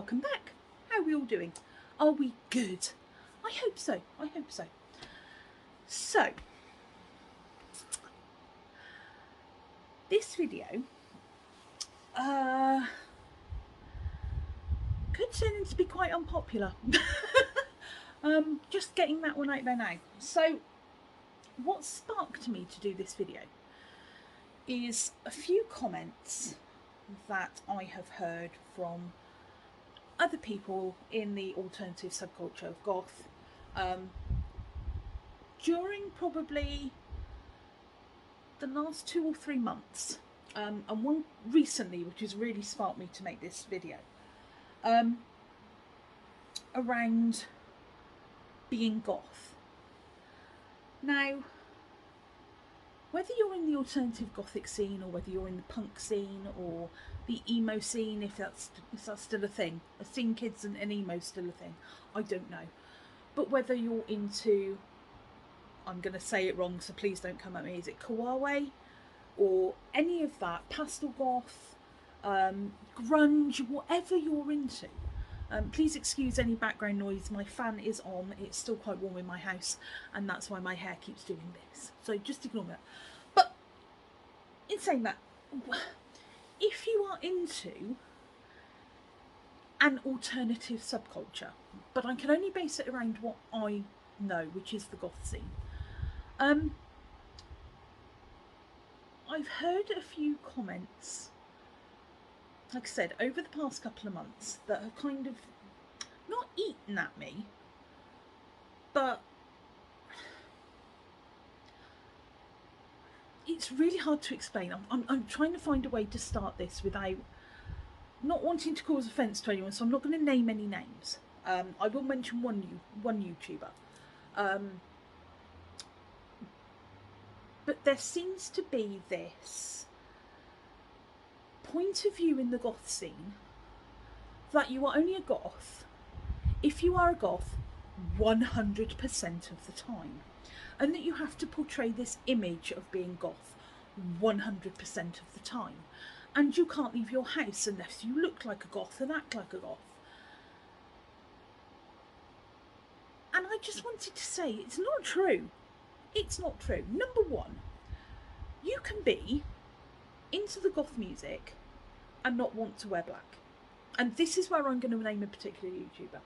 welcome back. How are we all doing? Are we good? I hope so. I hope so. So, this video could turn into be quite unpopular. Just getting that one out there now. So, what sparked me to do this video is a few comments that I have heard from other people in the alternative subculture of goth during probably the last 2 or 3 months, and one recently which has really sparked me to make this video, around being goth. Now, whether you're in the alternative gothic scene, or whether you're in the punk scene, or the emo scene, if that's still a thing, a scene kids and emo still a thing, I don't know. But whether you're into, I'm going to say it wrong, so please don't come at me, is it kawaii, or any of that, pastel goth, grunge, whatever you're into. Please excuse any background noise, my fan is on, it's still quite warm in my house, and that's why my hair keeps doing this, so just ignore that. But in saying that, if you are into an alternative subculture, but I can only base it around what I know, which is the goth scene, I've heard a few comments, like I said, over the past couple of months that have kind of not eaten at me, but it's really hard to explain. I'm trying to find a way to start this without not wanting to cause offence to anyone, so I'm not going to name any names. I will mention one YouTuber. But there seems to be this point of view in the goth scene that you are only a goth if you are a goth 100% of the time, and that you have to portray this image of being goth 100% of the time, and you can't leave your house unless you look like a goth and act like a goth. And I just wanted to say, it's not true. It's not true. Number one, you can be into the goth music and not want to wear black. And this is where I'm going to name a particular YouTuber.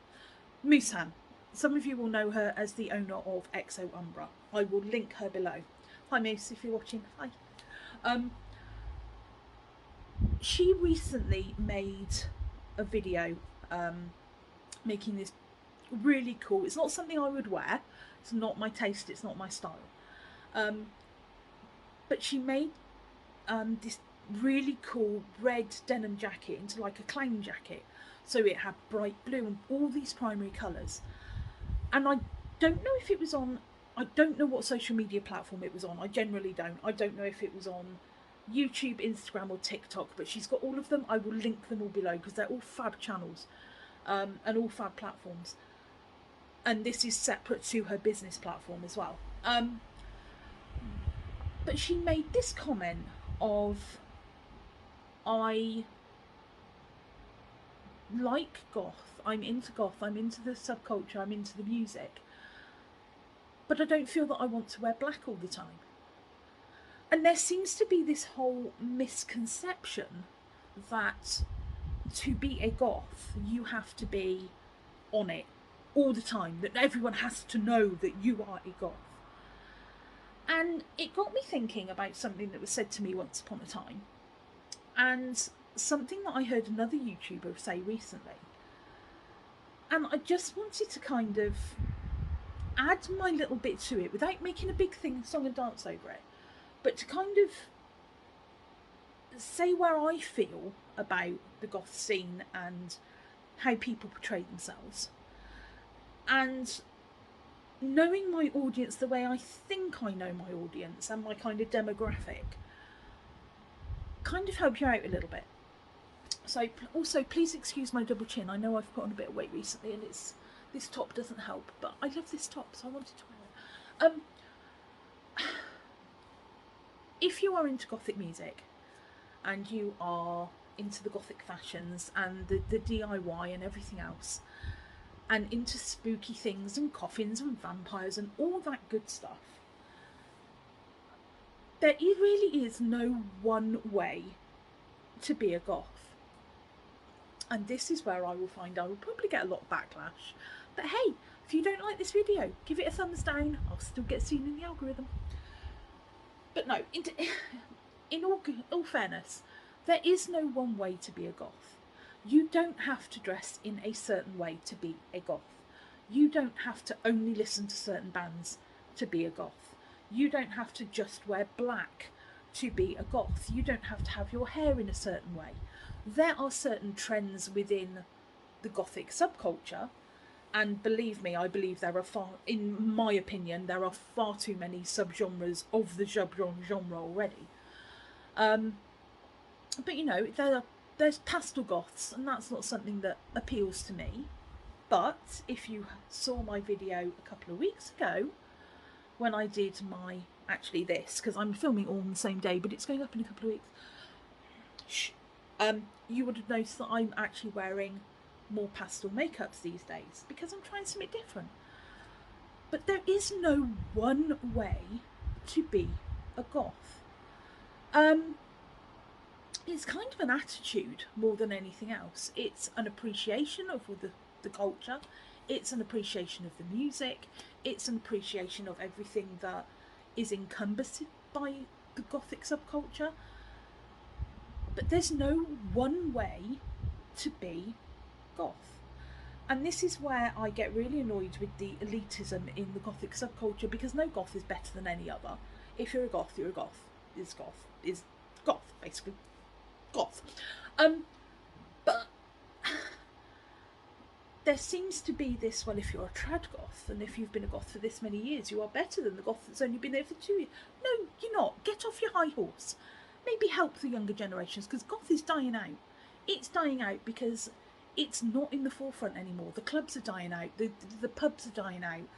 Moosehan. Some of you will know her as the owner of Exo Umbra. I will link her below. Hi Moose, if you're watching. Hi. She recently made a video making this really cool, it's not something I would wear, it's not my taste, it's not my style, but she made this really cool red denim jacket into like a clown jacket, so it had bright blue and all these primary colours. And I don't know if it was on, I don't know what social media platform it was on, I generally don't. I don't know if it was on YouTube, Instagram or TikTok, but she's got all of them. I will link them all below because they're all fab channels and all fab platforms. And this is separate to her business platform as well. But she made this comment of, I like goth, I'm into goth, I'm into the subculture, I'm into the music, but I don't feel that I want to wear black all the time. And there seems to be this whole misconception that to be a goth, you have to be on it all the time, that everyone has to know that you are a goth. And it got me thinking about something that was said to me once upon a time, and something that I heard another YouTuber say recently. And I just wanted to kind of add my little bit to it without making a big thing, song and dance over it, but to kind of say where I feel about the goth scene and how people portray themselves. And knowing my audience the way I think I know my audience and my kind of demographic kind of help you out a little bit. So also please excuse my double chin. I know I've put on a bit of weight recently and this top doesn't help, but I love this top, so I wanted to wear it. If you are into gothic music and you are into the Gothic fashions and the DIY and everything else, and into spooky things and coffins and vampires and all that good stuff, there really is no one way to be a goth. And this is where I will find I will probably get a lot of backlash. But hey, if you don't like this video, give it a thumbs down. I'll still get seen in the algorithm. But no, in all fairness, there is no one way to be a goth. You don't have to dress in a certain way to be a goth. You don't have to only listen to certain bands to be a goth. You don't have to just wear black to be a goth. You don't have to have your hair in a certain way. There are certain trends within the Gothic subculture, and believe me, I believe there are in my opinion, there are far too many subgenres of the genre already. But you know, there's pastel goths, and that's not something that appeals to me. But if you saw my video a couple of weeks ago, when I did my, actually this, because I'm filming all on the same day, but it's going up in a couple of weeks, you would have noticed that I'm actually wearing more pastel makeups these days, because I'm trying something different. But there is no one way to be a goth. It's kind of an attitude more than anything else. It's an appreciation of the culture. It's an appreciation of the music. It's an appreciation of everything that is encompassed by the Gothic subculture. But there's no one way to be goth. And this is where I get really annoyed with the elitism in the Gothic subculture, because no goth is better than any other. If you're a goth, you're a goth. Is goth, basically. Goth. But there seems to be this, well, if you're a trad goth, and if you've been a goth for this many years, you are better than the goth that's only been there for 2 years. No, you're not. Get off your high horse. Maybe help the younger generations, because goth is dying out. It's dying out because it's not in the forefront anymore. The clubs are dying out. The pubs are dying out.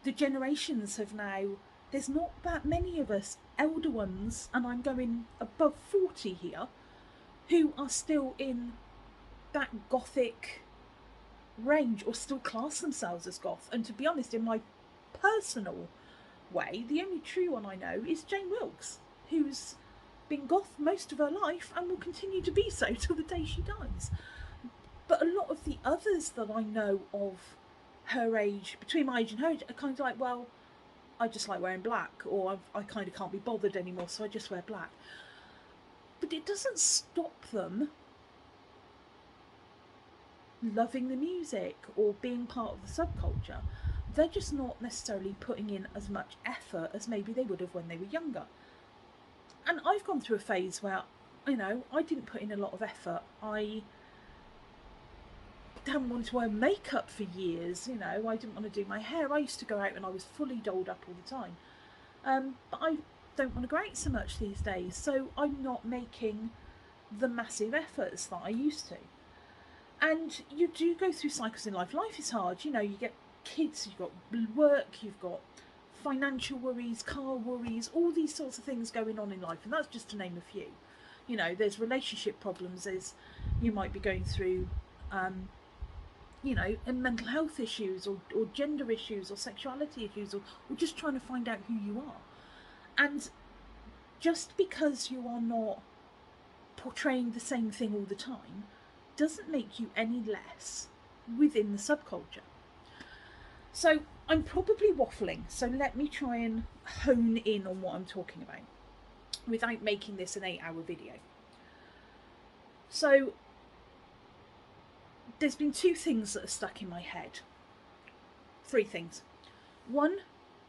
The generations have now... There's not that many of us elder ones, and I'm going above 40 here, who are still in that Gothic range or still class themselves as goth. And to be honest, in my personal way, the only true one I know is Jane Wilkes, who's been goth most of her life and will continue to be so till the day she dies. But a lot of the others that I know of her age, between my age and her age, are kind of like, well, I just like wearing black, or I kind of can't be bothered anymore, so I just wear black. But it doesn't stop them loving the music or being part of the subculture. They're just not necessarily putting in as much effort as maybe they would have when they were younger. And I've gone through a phase where, you know, I didn't put in a lot of effort. I hadn't wanted to wear makeup for years, you know, I didn't want to do my hair. I used to go out and I was fully dolled up all the time. But I don't want to go out so much these days, so I'm not making the massive efforts that I used to. And you do go through cycles in life. Life is hard, you know, you get kids, you've got work, you've got financial worries, car worries, all these sorts of things going on in life, and that's just to name a few. You know, there's relationship problems, there's, you might be going through you know, and mental health issues, or gender issues, or sexuality issues, or just trying to find out who you are. And just because you are not portraying the same thing all the time doesn't make you any less within the subculture. So I'm probably waffling, so let me try and hone in on what I'm talking about without making this an 8-hour video. So there's been 2 things that are stuck in my head. 3 things. One,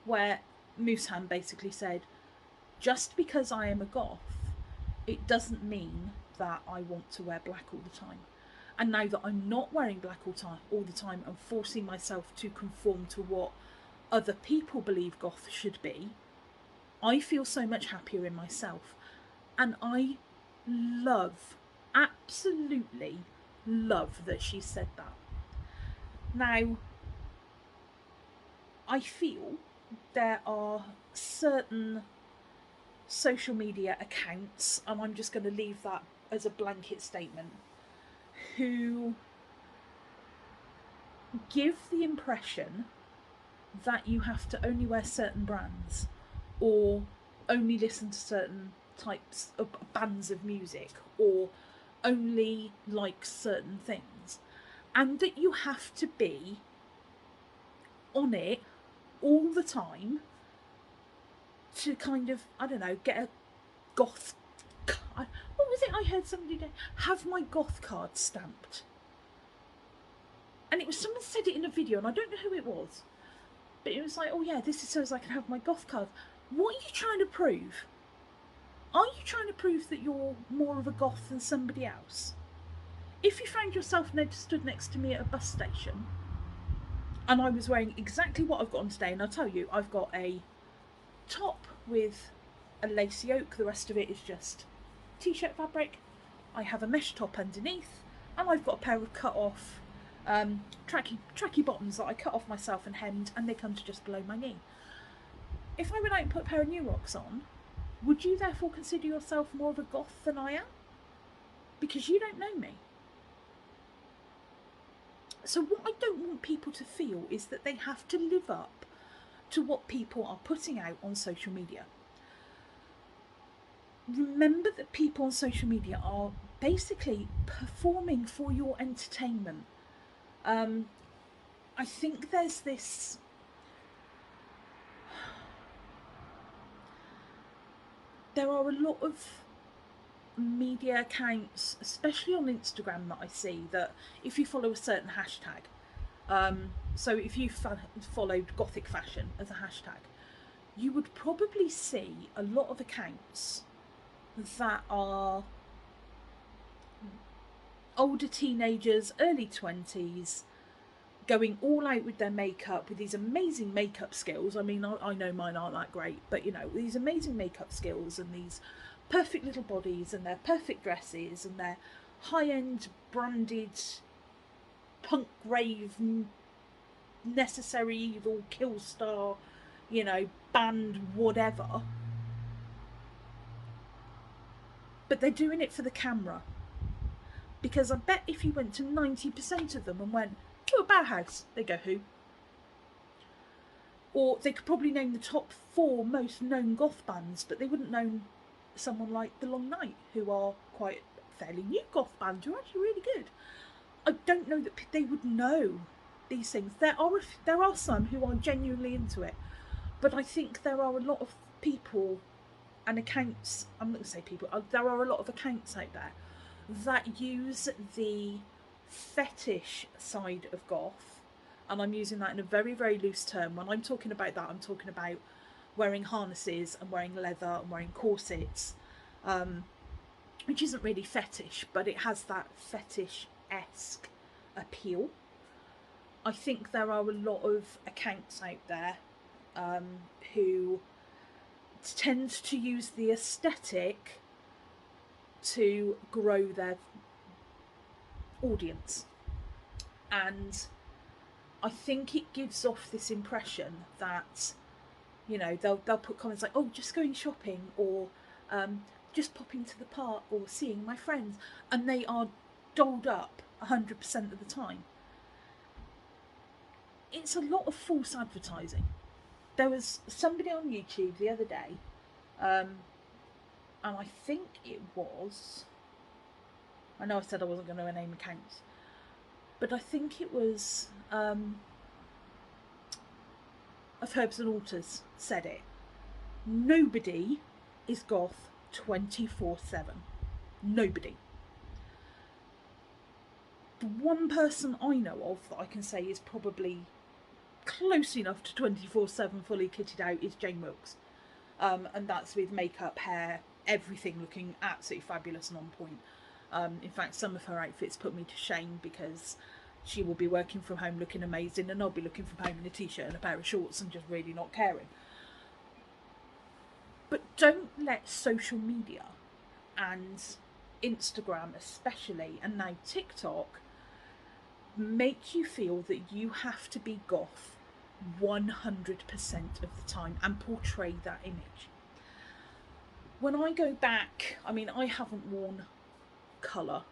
where Moosehan basically said, just because I am a goth, it doesn't mean that I want to wear black all the time. And now that I'm not wearing black all the time and forcing myself to conform to what other people believe goth should be, I feel so much happier in myself. And I love, absolutely love that she said that. Now, I feel there are certain social media accounts, and I'm just going to leave that as a blanket statement, who give the impression that you have to only wear certain brands or only listen to certain types of bands of music or only like certain things, and that you have to be on it all the time to kind of, I don't know, get a goth. What was it I heard somebody do? Have my goth card stamped. And it was someone said it in a video, and I don't know who it was, but it was like, oh yeah, this is so as I can have my goth card. What are you trying to prove? Are you trying to prove that you're more of a goth than somebody else? If you found yourself stood next to me at a bus station and I was wearing exactly what I've got on today, and I'll tell you, I've got a top with a lacy yoke, the rest of it is just t-shirt fabric. I have a mesh top underneath, and I've got a pair of cut off tracky bottoms that I cut off myself and hemmed, and they come to just below my knee. If I went out and put a pair of New Rocks on, would you therefore consider yourself more of a goth than I am? Because you don't know me. So what I don't want people to feel is that they have to live up to what people are putting out on social media. Remember that people on social media are basically performing for your entertainment. I think there's this there are a lot of media accounts, especially on Instagram, that I see that if you follow a certain hashtag, so if you followed Gothic Fashion as a hashtag, you would probably see a lot of accounts that are older teenagers, early 20s, going all out with their makeup, with these amazing makeup skills. I mean, I know mine aren't that great, but you know, these amazing makeup skills and these perfect little bodies and their perfect dresses and their high-end branded punk rave Necessary Evil Killstar, you know, band whatever, but they're doing it for the camera. Because I bet if you went to 90% of them and went, oh, Bauhaus, they go, who? Or they could probably name the top 4 most known goth bands, but they wouldn't know someone like The Long Night, who are quite a fairly new goth band, who are actually really good. I don't know that they would know these things. There are some who are genuinely into it, but I think there are a lot of people and accounts, I'm not going to say people, there are a lot of accounts out there that use the fetish side of goth, and I'm using that in a very, very loose term. When I'm talking about that, I'm talking about wearing harnesses and wearing leather and wearing corsets, which isn't really fetish, but it has that fetish-esque appeal. I think there are a lot of accounts out there who tend to use the aesthetic to grow their audience, and I think it gives off this impression that, you know, they'll put comments like, oh, just going shopping, or just popping to the park, or seeing my friends, and they are dolled up 100% of the time. It's a lot of false advertising. There was somebody on YouTube the other day, and I think it was, I know I said I wasn't going to name accounts, but I think it was of Herbs and Altars said it. Nobody is goth 24/7. Nobody. The one person I know of that I can say is probably close enough to 24/7 fully kitted out is Jane Wilkes, and that's with makeup, hair, everything looking absolutely fabulous and on point. In fact, some of her outfits put me to shame, because she will be working from home looking amazing and I'll be looking from home in a t-shirt and a pair of shorts and just really not caring. But don't let social media and Instagram especially, and now TikTok, make you feel that you have to be goth 100% of the time and portray that image. When I go back, I mean, I haven't worn colour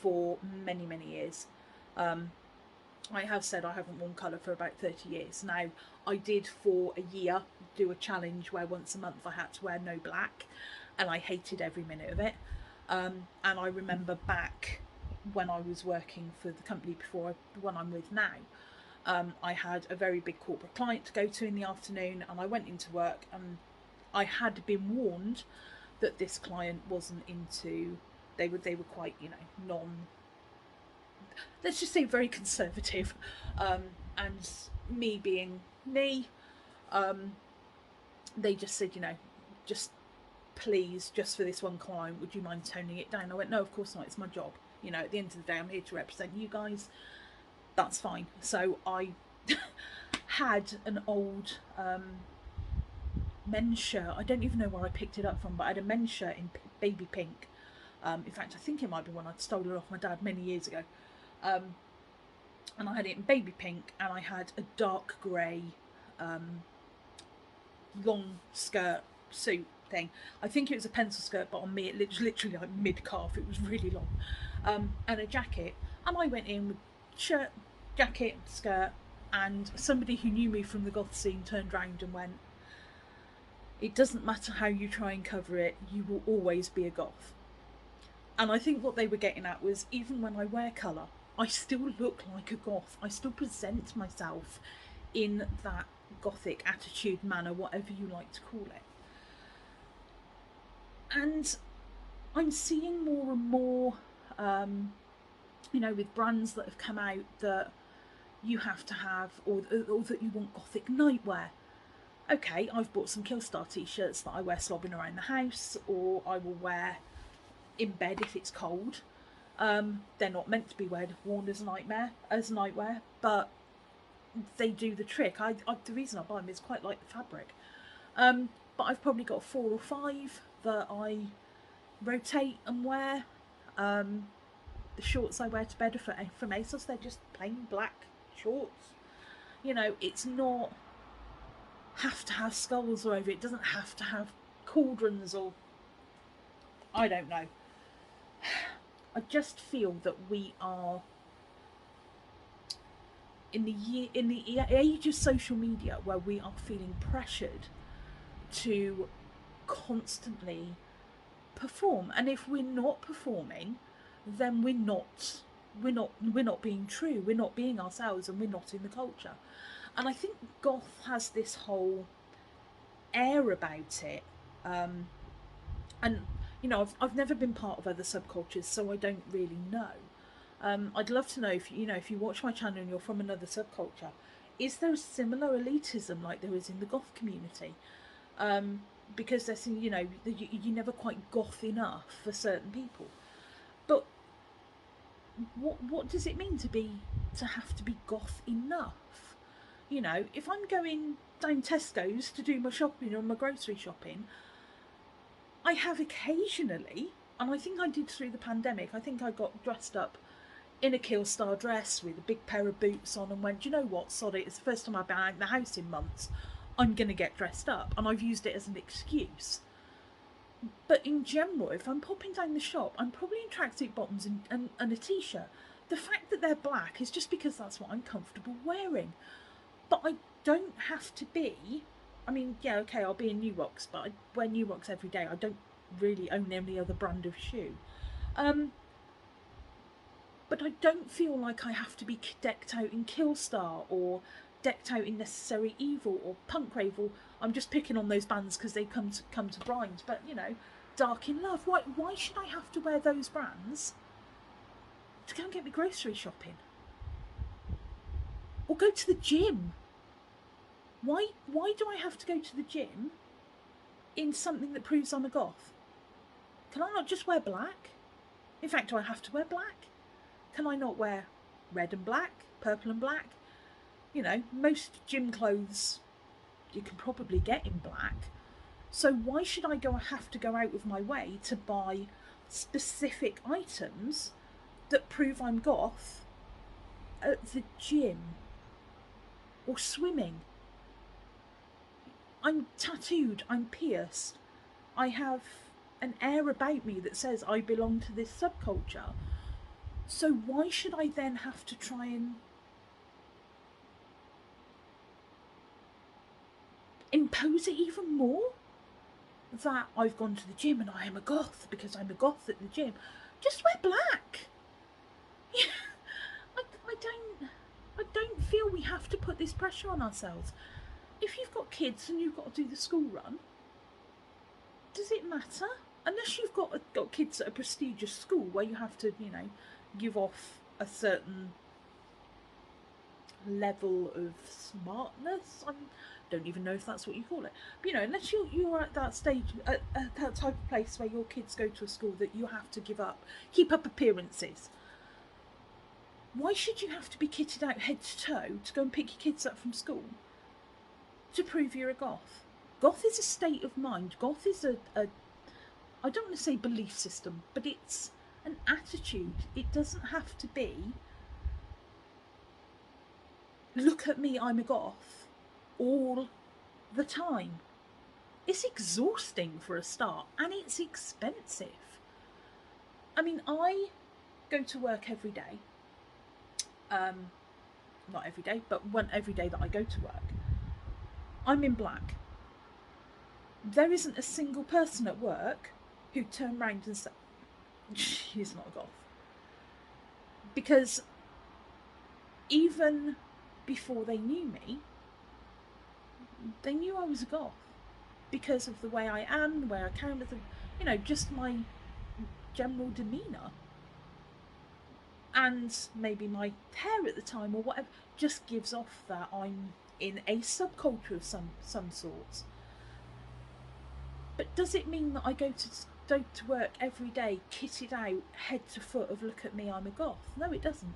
for many, many years. I have said I haven't worn colour for about 30 years. Now, I did for a year do a challenge where once a month I had to wear no black, and I hated every minute of it. And I remember back when I was working for the company before the one I'm with now, I had a very big corporate client to go to in the afternoon, and I went into work, and I had been warned that this client wasn't into. They were quite, you know, let's just say very conservative, and me being me, they just said, you know, just please, just for this one client, would you mind toning it down? I went, no, of course not, it's my job. You know, at the end of the day, I'm here to represent you guys. That's fine. So I had an old men's shirt. I don't even know where I picked it up from, but I had a men's shirt in baby pink. In fact, I think it might be one I'd stolen off my dad many years ago. And I had it in baby pink, and I had a dark grey long skirt suit thing. I think it was a pencil skirt, but on me it was literally like mid-calf. It was really long. And a jacket. And I went in with shirt, jacket, skirt, and somebody who knew me from the goth scene turned round and went, it doesn't matter how you try and cover it, you will always be a goth. And I think what they were getting at was, even when I wear colour, I still look like a goth. I still present myself in that gothic attitude, manner, whatever you like to call it. And I'm seeing more and more, you know, with brands that have come out that you have to have, or that you want gothic nightwear. Okay, I've bought some Killstar t-shirts that I wear slobbing around the house, or I will wear in bed if it's cold. They're not meant to be worn as nightwear, but they do the trick. The reason I buy them is quite like the fabric. But I've probably got 4 or 5 that I rotate and wear. The shorts I wear to bed are from ASOS. They're just plain black shorts. You know, it's not have to have skulls all over it. It doesn't have to have cauldrons, or I don't know. I just feel that we are in the age of social media, where we are feeling pressured to constantly perform, and if we're not performing, then we're not being true, we're not being ourselves, and we're not in the culture. And I think goth has this whole air about it, and you know, I've never been part of other subcultures, so I don't really know. I'd love to know if if you watch my channel and you're from another subculture, is there a similar elitism like there is in the goth community? Because they're saying, you know, you're never quite goth enough for certain people. But what does it mean to have to be goth enough? You know, if I'm going down Tesco's to do my shopping or my grocery shopping, I have occasionally, and I think I did through the pandemic, I think I got dressed up in a Killstar dress with a big pair of boots on and went, do you know what, sorry, it's the first time I've been out in the house in months, I'm going to get dressed up. And I've used it as an excuse. But in general, if I'm popping down the shop, I'm probably in tracksuit bottoms and a t-shirt. The fact that they're black is just because that's what I'm comfortable wearing. But I don't have to be. I mean, yeah, okay, I'll be in New Rocks, but I wear New Rocks every day. I don't really own any other brand of shoe. But I don't feel like I have to be decked out in Killstar or decked out in Necessary Evil or Punk Rave. I'm just picking on those bands because they come to mind. But you know, Dark in Love. Why should I have to wear those brands to go and get me grocery shopping or go to the gym? Why do I have to go to the gym in something that proves I'm a goth? Can I not just wear black? In fact, do I have to wear black? Can I not wear red and black, purple and black? You know, most gym clothes you can probably get in black. So why should I have to go out of my way to buy specific items that prove I'm goth at the gym or swimming? I'm tattooed, I'm pierced, I have an air about me that says I belong to this subculture. So why should I then have to try and impose it even more? That I've gone to the gym and I am a goth because I'm a goth at the gym. Just wear black. I don't feel we have to put this pressure on ourselves. If you've got kids and you've got to do the school run, does it matter? Unless you've got kids at a prestigious school where you have to, give off a certain level of smartness. I don't even know if that's what you call it. But, unless you're at that stage, at that type of place where your kids go to a school that you have to keep up appearances. Why should you have to be kitted out head to toe to go and pick your kids up from school to prove you're a goth? Goth is a state of mind. Goth is I don't want to say belief system, but it's an attitude. It doesn't have to be, look at me, I'm a goth, all the time. It's exhausting for a start, and it's expensive. I mean, I go to work every day. Not every day, but every day that I go to work, I'm in black. There isn't a single person at work who turned round and said, she's not a goth. Because even before they knew me, they knew I was a goth because of the way I am, the way I carry myself, just my general demeanour. And maybe my hair at the time or whatever just gives off that I'm in a subculture of some sorts. But does it mean that I go to work every day kitted out head to foot of look at me, I'm a goth? No, it doesn't.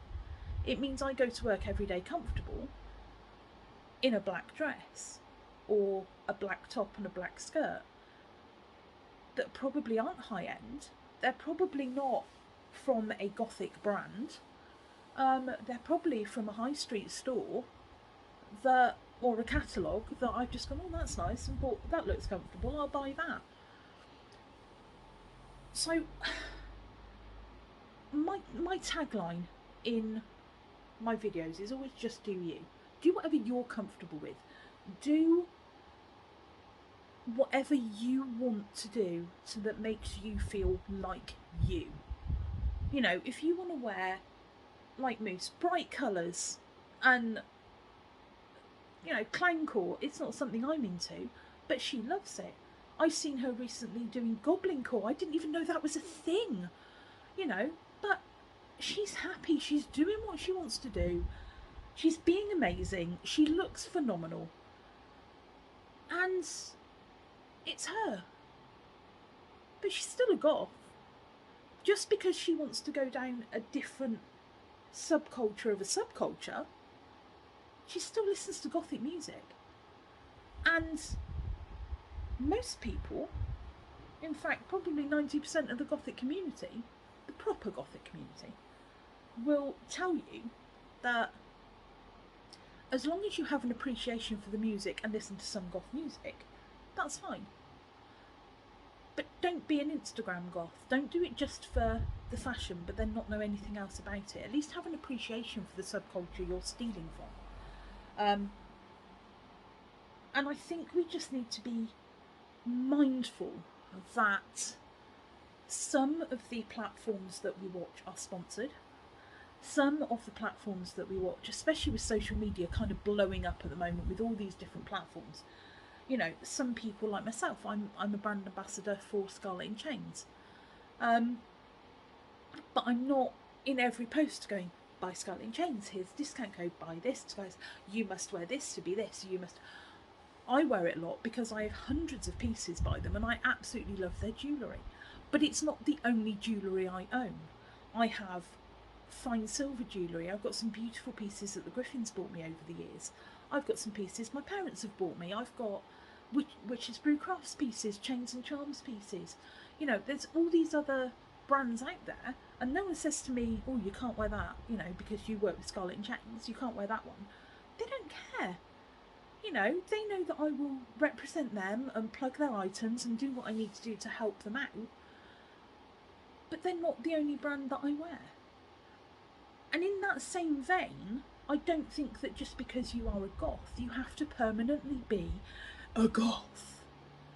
It means I go to work every day comfortable in a black dress or a black top and a black skirt that probably aren't high end. They're probably not from a Gothic brand. They're probably from a high street store or a catalogue that I've just gone, oh, that's nice, and bought, that looks comfortable, I'll buy that. So my tagline in my videos is always just do you. Do whatever you're comfortable with. Do whatever you want to do so that makes you feel like you. If you want to wear, like Moose, bright colours and, clowncore, it's not something I'm into, but she loves it. I've seen her recently doing goblincore. I didn't even know that was a thing, but she's happy. She's doing what she wants to do. She's being amazing. She looks phenomenal. And it's her. But she's still a goth. Just because she wants to go down a different subculture of a subculture, she still listens to Gothic music. And most people, in fact probably 90% of the Gothic community, the proper Gothic community, will tell you that as long as you have an appreciation for the music and listen to some goth music, that's fine. But don't be an Instagram goth. Don't do it just for the fashion but then not know anything else about it. At least have an appreciation for the subculture you're stealing from. And I think we just need to be mindful that some of the platforms that we watch are sponsored. Some of the platforms that we watch, especially with social media kind of blowing up at the moment with all these different platforms, some people like myself, I'm a brand ambassador for Scarlet in Chains, but I'm not in every post going, buy Scarlet in Chains, here's a discount code, buy this, guys, you must wear this to be this, I wear it a lot because I have hundreds of pieces by them and I absolutely love their jewellery. But it's not the only jewellery I own. I have fine silver jewellery. I've got some beautiful pieces that the Griffins bought me over the years. I've got some pieces my parents have bought me. I've got Witches Brew Crafts pieces, Chains and Charms pieces. There's all these other brands out there, and no one says to me, oh, you can't wear that, because you work with Scarlet and Chains, you can't wear that one. They don't care. You know, they know that I will represent them and plug their items and do what I need to do to help them out. But they're not the only brand that I wear. And in that same vein, I don't think that just because you are a goth, you have to permanently be a goth.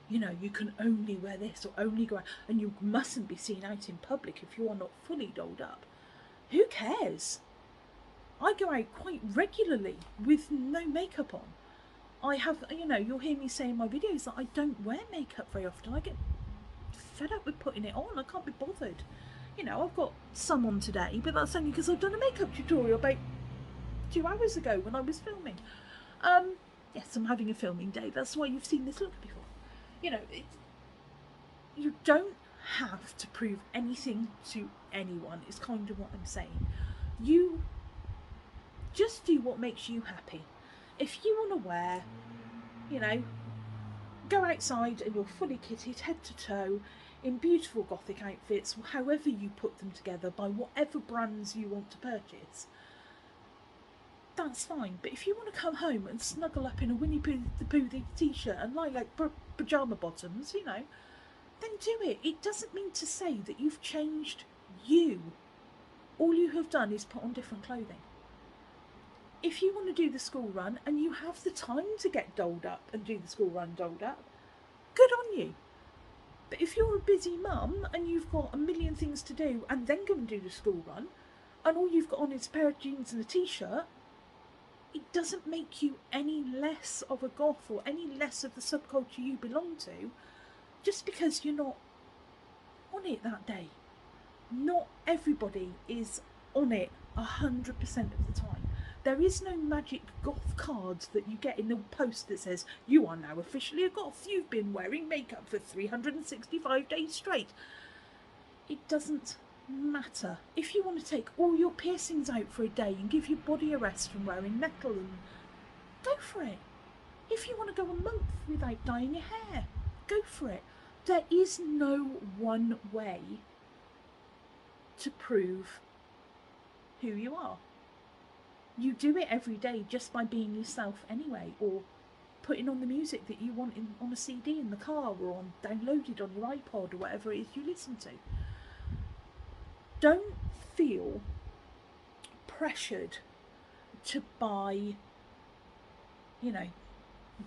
You know, you can only wear this or only go out, and you mustn't be seen out in public if you are not fully dolled up. Who cares? I go out quite regularly with no makeup on. I have, you know, you'll hear me say in my videos that I don't wear makeup very often. I get fed up with putting it on. I can't be bothered. You know, I've got some on today, but that's only because I've done a makeup tutorial about 2 hours ago when I was filming. Yes, I'm having a filming day. That's why you've seen this look before. You know, you don't have to prove anything to anyone, is kind of what I'm saying. You just do what makes you happy. If you want to wear, you know, go outside and you're fully kitted head to toe in beautiful gothic outfits, however you put them together by whatever brands you want to purchase, that's fine. But if you want to come home and snuggle up in a Winnie the Pooh t-shirt and lie like pyjama bottoms, you know, then do it. It doesn't mean to say that you've changed you. All you have done is put on different clothing. If you want to do the school run and you have the time to get dolled up and do the school run dolled up, good on you. But if you're a busy mum and you've got a million things to do and then go and do the school run, and all you've got on is a pair of jeans and a t-shirt, it doesn't make you any less of a goth or any less of the subculture you belong to just because you're not on it that day. Not everybody is on it 100% of the time. There is no magic goth cards that you get in the post that says, you are now officially a goth, you've been wearing makeup for 365 days straight. It doesn't matter. If you want to take all your piercings out for a day and give your body a rest from wearing metal, and go for it. If you want to go a month without dyeing your hair, go for it. There is no one way to prove who you are. You do it every day just by being yourself anyway, or putting on the music that you want on a CD in the car, or downloaded on your iPod, or whatever it is you listen to. Don't feel pressured to buy, you know,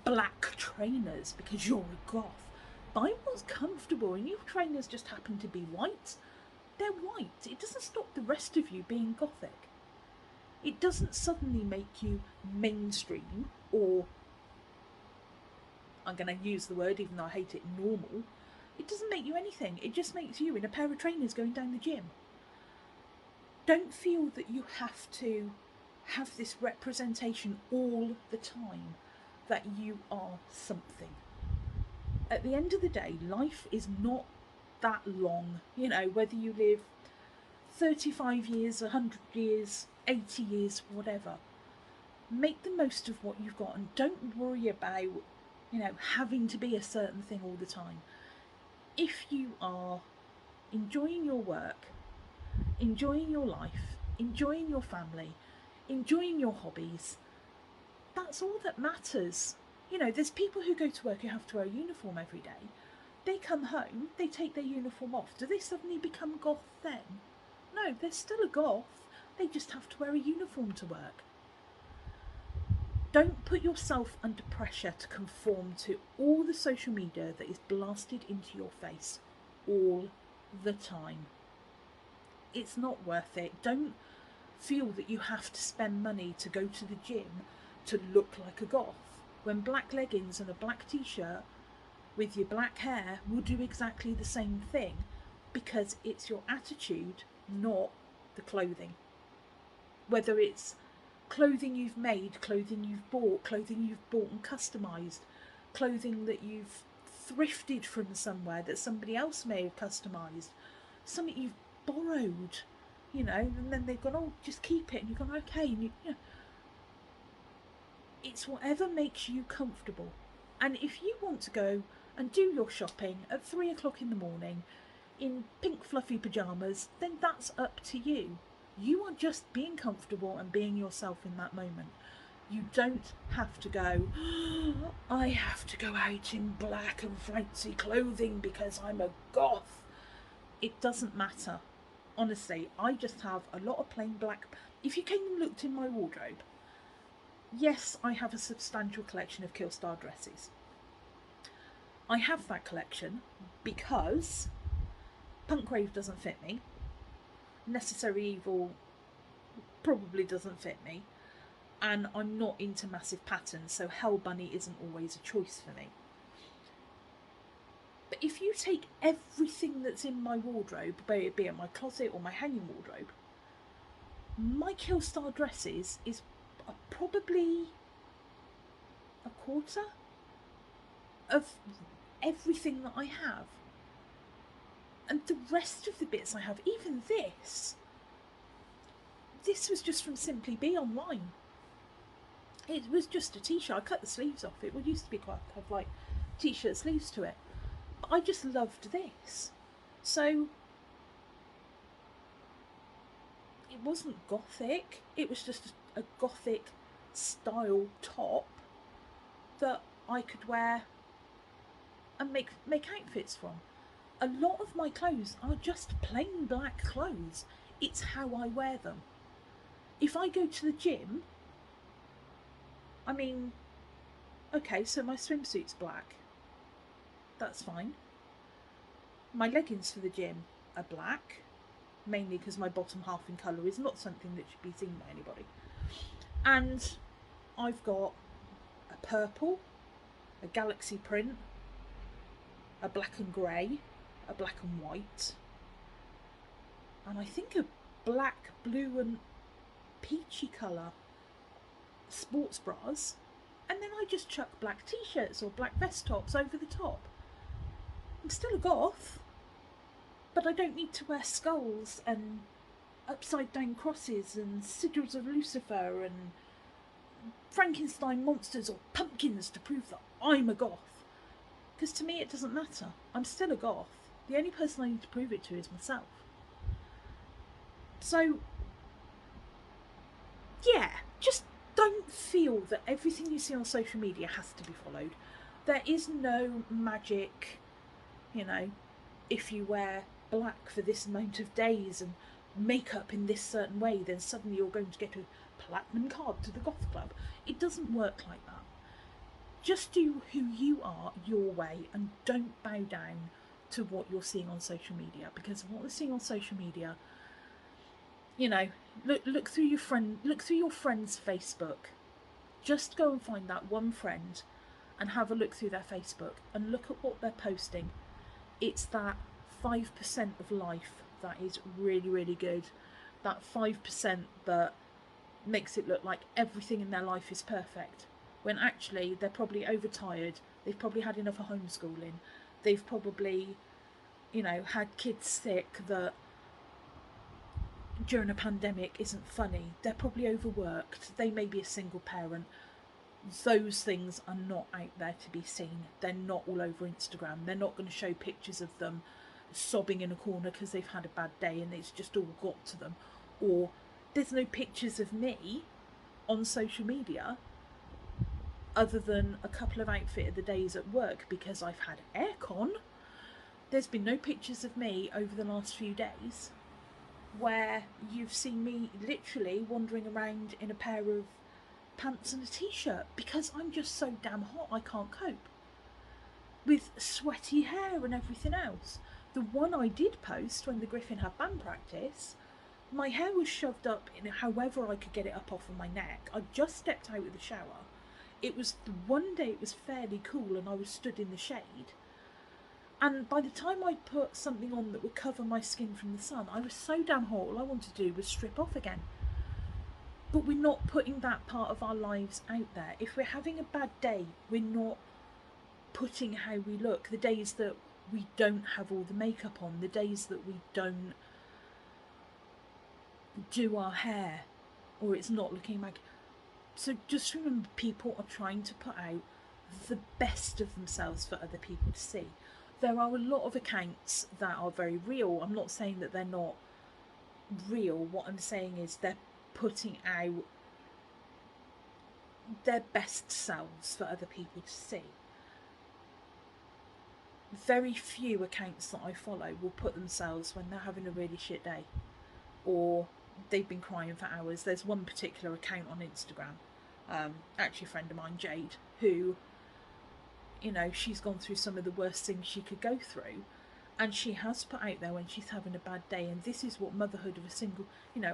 black trainers because you're a goth. Buy what's comfortable, and your trainers just happen to be white. They're white. It doesn't stop the rest of you being gothic. It doesn't suddenly make you mainstream, or, I'm going to use the word even though I hate it, normal. It doesn't make you anything. It just makes you in a pair of trainers going down the gym. Don't feel that you have to have this representation all the time that you are something. At the end of the day, life is not that long. You know, whether you live 35 years, 100 years, 80 years, whatever. Make the most of what you've got, and don't worry about, you know, having to be a certain thing all the time. If you are enjoying your work, enjoying your life, enjoying your family, enjoying your hobbies, that's all that matters. You know, there's people who go to work who have to wear a uniform every day. They come home, they take their uniform off. Do they suddenly become goth then? No, they're still a goth. They just have to wear a uniform to work. Don't put yourself under pressure to conform to all the social media that is blasted into your face all the time. It's not worth it. Don't feel that you have to spend money to go to the gym to look like a goth, when black leggings and a black t-shirt with your black hair will do exactly the same thing, because it's your attitude, not the clothing. Whether it's clothing you've made, clothing you've bought and customised, clothing that you've thrifted from somewhere that somebody else may have customised, something you've borrowed, you know, and then they've gone, oh, just keep it, and you've gone, okay, and you know, it's whatever makes you comfortable. And if you want to go and do your shopping at 3 o'clock in the morning in pink fluffy pyjamas, then that's up to you. You are just being comfortable and being yourself in that moment. You don't have to go, I have to go out in black and fancy clothing because I'm a goth. It doesn't matter. Honestly, I just have a lot of plain black. If you came and looked in my wardrobe, yes, I have a substantial collection of Killstar dresses. I have that collection because Punk Rave doesn't fit me. Necessary Evil probably doesn't fit me. And I'm not into massive patterns, so Hell Bunny isn't always a choice for me. But if you take everything that's in my wardrobe, be it my closet or my hanging wardrobe, my Killstar dresses is probably a quarter of everything that I have. And the rest of the bits I have, even this was just from Simply Be online. It was just a t-shirt. I cut the sleeves off. It used to be quite have like t-shirt sleeves to it. But I just loved this. So it wasn't gothic. It was just a gothic style top that I could wear and make outfits from. A lot of my clothes are just plain black clothes. It's how I wear them. If I go to the gym, I mean, okay, so my swimsuit's black. That's fine. My leggings for the gym are black, mainly because my bottom half in colour is not something that should be seen by anybody. And I've got a purple, a galaxy print, a black and grey, a black and white, and I think a black, blue and peachy colour sports bras, and then I just chuck black t-shirts or black vest tops over the top. I'm still a goth, but I don't need to wear skulls and upside down crosses and sigils of Lucifer and Frankenstein monsters or pumpkins to prove that I'm a goth. Because to me it doesn't matter. I'm still a goth. The only person I need to prove it to is myself. So, yeah, just don't feel that everything you see on social media has to be followed. There is no magic, if you wear black for this amount of days and makeup in this certain way, then suddenly you're going to get a platinum card to the goth club. It doesn't work like that. Just do who you are your way and don't bow down to what you're seeing on social media, because what we're seeing on social media, look through your friend's Facebook. Just go and find that one friend and have a look through their Facebook and look at what they're posting. It's that 5% of life that is really, really good. That 5% that makes it look like everything in their life is perfect, when actually they're probably overtired. They've probably had enough of homeschooling. They've probably, had kids sick that during a pandemic isn't funny. They're probably overworked. They may be a single parent. Those things are not out there to be seen. They're not all over Instagram. They're not going to show pictures of them sobbing in a corner because they've had a bad day and it's just all got to them. Or there's no pictures of me on social media other than a couple of outfitted the days at work because I've had aircon. There's been no pictures of me over the last few days where you've seen me literally wandering around in a pair of pants and a t-shirt because I'm just so damn hot I can't cope with sweaty hair and everything else. The one I did post when the Griffin had band practice, my hair was shoved up in however I could get it up off of my neck. I just stepped out of the shower. It was the one day it was fairly cool and I was stood in the shade. And by the time I'd put something on that would cover my skin from the sun, I was so damn hot, all I wanted to do was strip off again. But we're not putting that part of our lives out there. If we're having a bad day, we're not putting how we look. The days that we don't have all the makeup on, the days that we don't do our hair, or it's not looking like. So just remember, people are trying to put out the best of themselves for other people to see. There are a lot of accounts that are very real. I'm not saying that they're not real. What I'm saying is they're putting out their best selves for other people to see. Very few accounts that I follow will put themselves when they're having a really shit day or they've been crying for hours. There's one particular account on Instagram, actually a friend of mine, Jade, who, you know, she's gone through some of the worst things she could go through, and she has put out there when she's having a bad day, and this is what motherhood of a single, you know,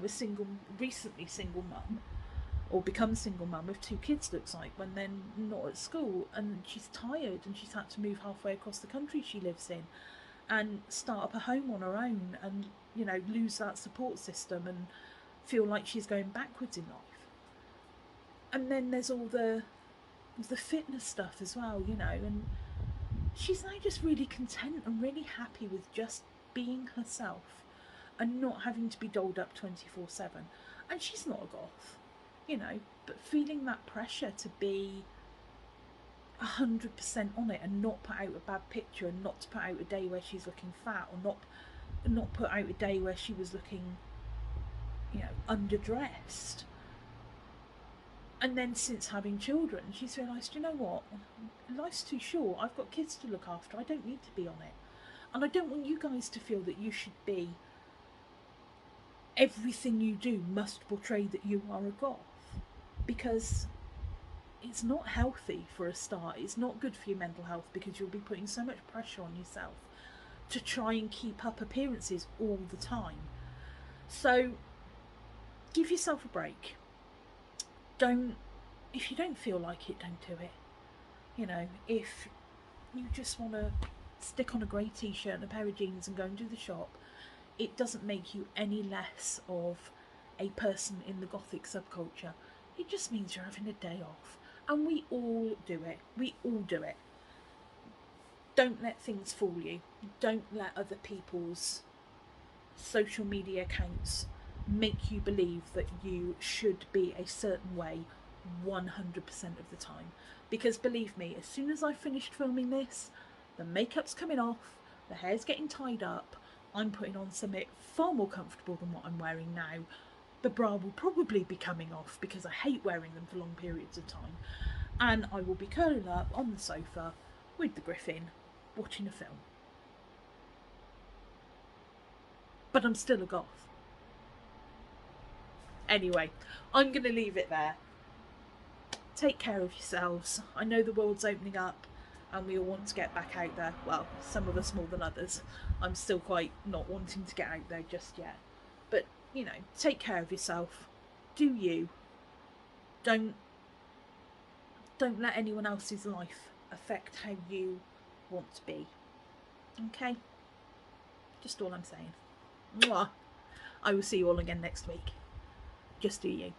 recently single mum, or become single mum with 2 kids looks like when they're not at school, and she's tired and she's had to move halfway across the country she lives in and start up a home on her own, and, you know, lose that support system and feel like she's going backwards in life. And then there's all the fitness stuff as well, you know, and she's now just really content and really happy with just being herself and not having to be dolled up 24/7. And she's not a goth, you know, but feeling that pressure to be 100% on it and not put out a bad picture, and not to put out a day where she's looking fat, or not put out a day where she was looking, you know, underdressed. And then since having children, she's realised, you know what, life's too short, I've got kids to look after, I don't need to be on it. And I don't want you guys to feel that you should be, everything you do must portray that you are a goth, because it's not healthy for a start. It's not good for your mental health, because you'll be putting so much pressure on yourself to try and keep up appearances all the time. So give yourself a break. If you don't feel like it, don't do it. You know, if you just want to stick on a grey t-shirt and a pair of jeans and go and do the shop, it doesn't make you any less of a person in the Gothic subculture. It just means you're having a day off. And we all do it. We all do it. Don't let things fool you. Don't let other people's social media accounts make you believe that you should be a certain way 100% of the time. Because believe me, as soon as I've finished filming this, the makeup's coming off, the hair's getting tied up, I'm putting on something far more comfortable than what I'm wearing now. The bra will probably be coming off because I hate wearing them for long periods of time. And I will be curling up on the sofa with the Griffin, watching a film. But I'm still a goth. Anyway, I'm going to leave it there. Take care of yourselves. I know the world's opening up and we all want to get back out there. Well, some of us more than others. I'm still quite not wanting to get out there just yet. But, you know, take care of yourself. Do you. Don't let anyone else's life affect how you want to be. Okay? Just all I'm saying. Mwah. I will see you all again next week. Just do you.